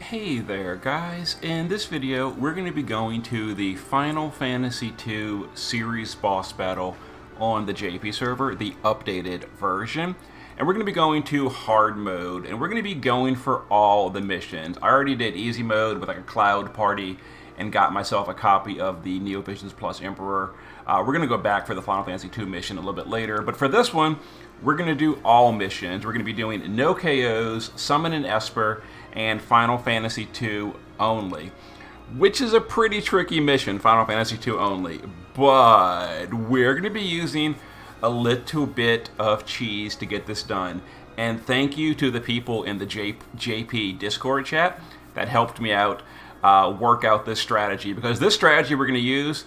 Hey there guys, in this video we're going to be going to the Final Fantasy II series boss battle on the JP server, the updated version. And we're going to be going to hard mode, and we're going to be going for all the missions. I already did easy mode with like a cloud party and got myself a copy of the Neo Visions Plus Emperor. We're going to go back for the Final Fantasy II mission a little bit later, but for this one we're going to do all missions. We're going to be doing no KOs, summon an Esper, and Final Fantasy II only, which is a pretty tricky mission, Final Fantasy II only, but we're going to be using a little bit of cheese to get this done. And thank you to the people in the JP Discord chat that helped me out work out this strategy, because this strategy we're going to use,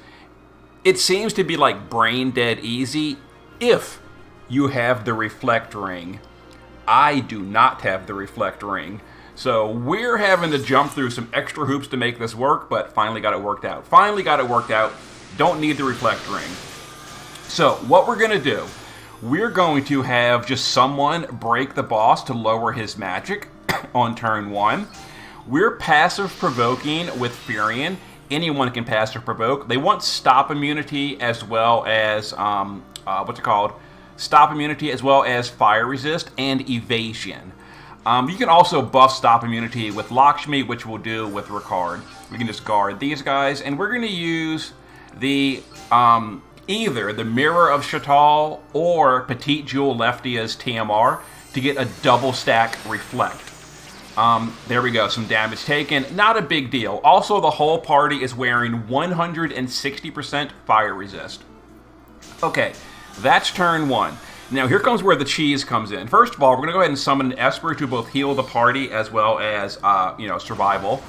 it seems to be like brain dead easy if you have the Reflect Ring. I do not have the Reflect Ring. So we're having to jump through some extra hoops to make this work, but finally got it worked out. Finally got it worked out. Don't need the Reflect Ring. So what we're going to do, we're going to have just someone break the boss to lower his magic on turn 1. We're passive provoking with Furion. Anyone can passive provoke. They want stop immunity as well as, stop immunity as well as fire resist and evasion. You can also buff stop immunity with Lakshmi, which we'll do with Ricard. We can just guard these guys, and we're going to use the either the Mirror of Shatal or Petite Jewel Leftia's TMR to get a double stack Reflect. There we go, some damage taken. Not a big deal. Also, the whole party is wearing 160% fire resist. Okay, that's turn 1. Now, here comes where the cheese comes in. First of all, we're going to go ahead and summon an Esper to both heal the party as well as, survival,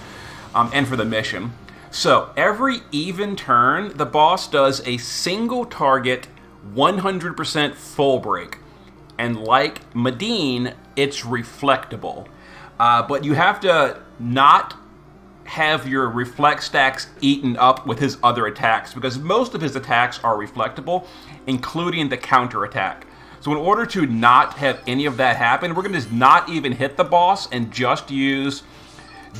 and for the mission. So, every even turn, the boss does a single target 100% full break. And like Medine, it's reflectable. But you have to not have your reflect stacks eaten up with his other attacks, because most of his attacks are reflectable, including the counter attack. So in order to not have any of that happen, we're going to just not even hit the boss and just use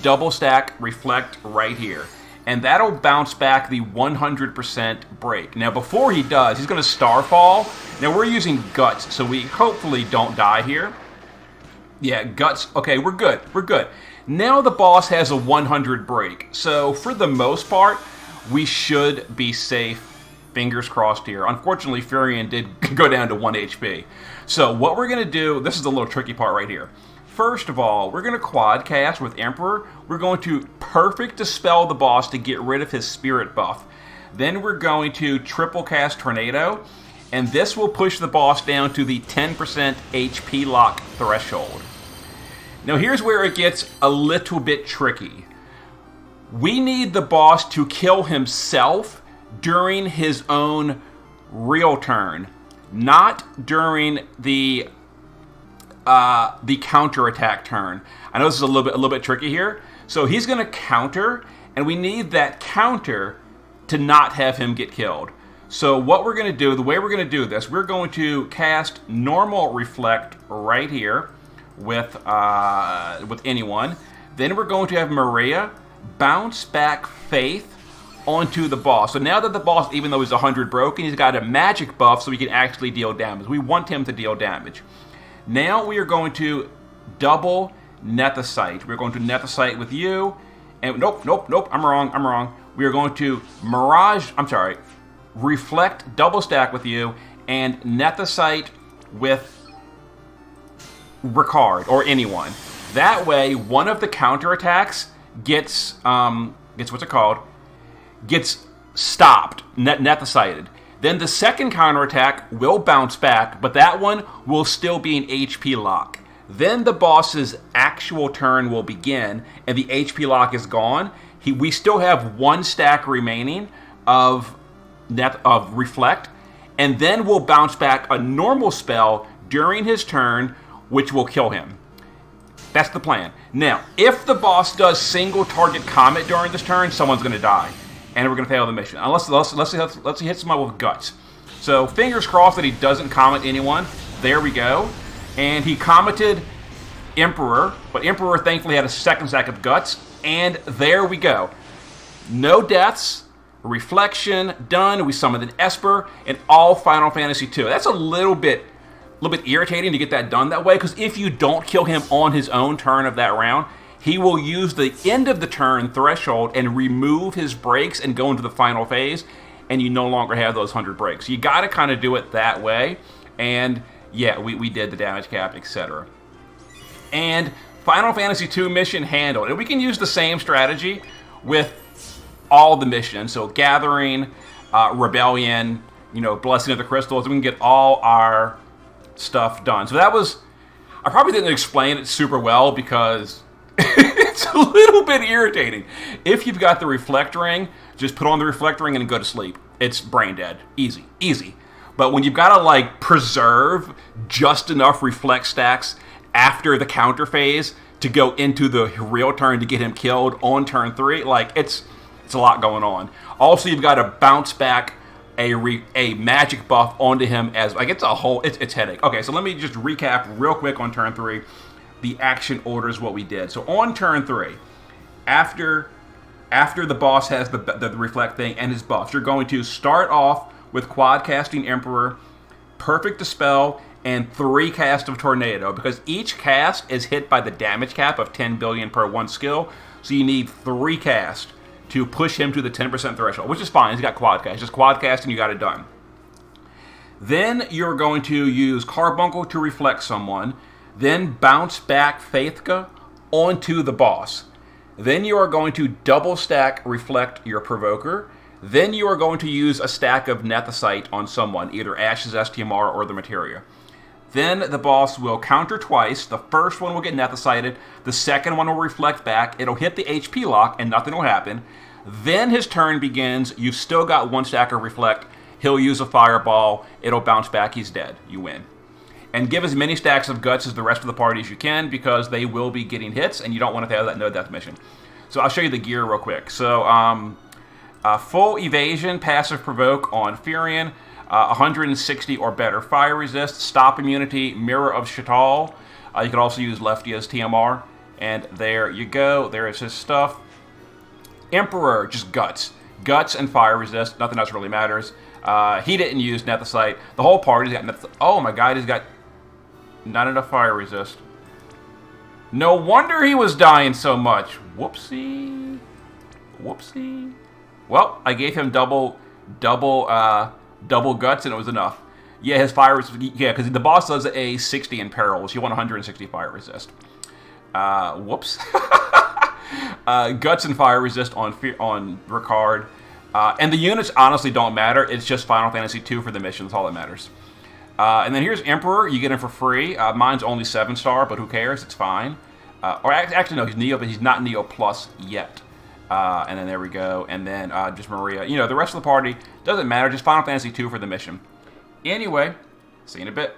double stack reflect right here. And that'll bounce back the 100% break. Now before he does, he's going to Starfall. Now we're using Guts, so we hopefully don't die here. Yeah, Guts. Okay, we're good. We're good. Now the boss has a 100 break. So for the most part, we should be safe. Fingers crossed here. Unfortunately, Furion did go down to 1 HP. So what we're going to do, this is the little tricky part right here. First of all, we're going to quad cast with Emperor. We're going to perfect dispel the boss to get rid of his spirit buff. Then we're going to triple cast Tornado, and this will push the boss down to the 10% HP lock threshold. Now here's where it gets a little bit tricky. We need the boss to kill himself during his own real turn, not during the counterattack turn. I know this is a little bit tricky here. So he's going to counter, and we need that counter to not have him get killed. So what we're going to do, the way we're going to do this, we're going to cast normal reflect right here with anyone. Then we're going to have Maria bounce back Faith onto the boss. So now that the boss, even though he's 100 broken, he's got a magic buff so he can actually deal damage. We want him to deal damage. Now we are going to double Nethicite. We're going to Nethicite with you. And nope, I'm wrong. We are going to Reflect double stack with you and Nethicite with Ricard or anyone. That way, one of the counterattacks gets gets stopped, Nethicited. Then the second counterattack will bounce back, but that one will still be an HP lock. Then the boss's actual turn will begin, and the HP lock is gone. We still have 1 stack remaining of Reflect, and then we'll bounce back a normal spell during his turn, which will kill him. That's the plan. Now, if the boss does single target Comet during this turn, someone's going to die. And we're going to fail the mission. Unless he hits someone with Guts. So fingers crossed that he doesn't Comet anyone. There we go. And he Cometed Emperor, but Emperor thankfully had a second stack of guts, and there we go. No deaths, reflection, done. We summoned an Esper, and all Final Fantasy II. That's a little bit irritating to get that done that way, because if you don't kill him on his own turn of that round, he will use the end of the turn threshold and remove his breaks and go into the final phase, and you no longer have those 100 breaks. You got to kind of do it that way, and yeah, we did the damage cap, etc. And Final Fantasy II mission handled. And we can use the same strategy with all the missions. So Gathering, Rebellion, Blessing of the Crystals, and we can get all our stuff done. So that was, I probably didn't explain it super well because it's a little bit irritating. If you've got the Reflect Ring, just put on the Reflect Ring and go to sleep. It's brain dead. Easy. Easy. But when you've got to, like, preserve just enough Reflect stacks after the counter phase to go into the real turn to get him killed on turn 3, like, it's a lot going on. Also, you've got to bounce back a magic buff onto him as, like, it's a whole, it's headache. Okay, so let me just recap real quick on turn 3. The action order is what we did. So on turn 3, after the boss has the Reflect thing and his buffs, you're going to start off with Quad Casting Emperor, Perfect Dispel, and 3 cast of Tornado, because each cast is hit by the damage cap of 10 billion per 1 skill, so you need 3 cast to push him to the 10% threshold, which is fine. He's got Quad Cast. Just Quad Cast and you got it done. Then you're going to use Carbuncle to Reflect someone, then bounce back Faithka onto the boss. Then you are going to double stack Reflect your Provoker. Then you are going to use a stack of Nethicite on someone, either Ash's STMR or the Materia. Then the boss will counter twice. The first one will get Nethicited. The second one will reflect back. It'll hit the HP lock and nothing will happen. Then his turn begins. You've still got 1 stack of Reflect. He'll use a Fireball. It'll bounce back. He's dead. You win. And give as many stacks of Guts as the rest of the party as you can, because they will be getting hits and you don't want to have that no death mission. So I'll show you the gear real quick. So full evasion, passive provoke on Furion, 160 or better fire resist, stop immunity, Mirror of Shatal. You can also use Lefty as TMR. And there you go. There is his stuff. Emperor, just guts. Guts and fire resist. Nothing else really matters. He didn't use Nethicite. The whole party's got Nethicite. Oh my god, he's got not enough fire resist. No wonder he was dying so much. Whoopsie. Whoopsie. Well, I gave him double guts and it was enough. Yeah, his fire resist, yeah, because the boss does a 60 in perils. You want 160 fire resist. Whoops. Guts and fire resist on Ricard. And the units honestly don't matter. It's just Final Fantasy II for the mission. That's all that matters. And then here's Emperor. You get him for free. Mine's only 7-star, but who cares? It's fine. Or actually, no, he's Neo, but he's not Neo Plus yet. And then there we go. And then just Maria. The rest of the party doesn't matter. Just Final Fantasy II for the mission. Anyway, see you in a bit.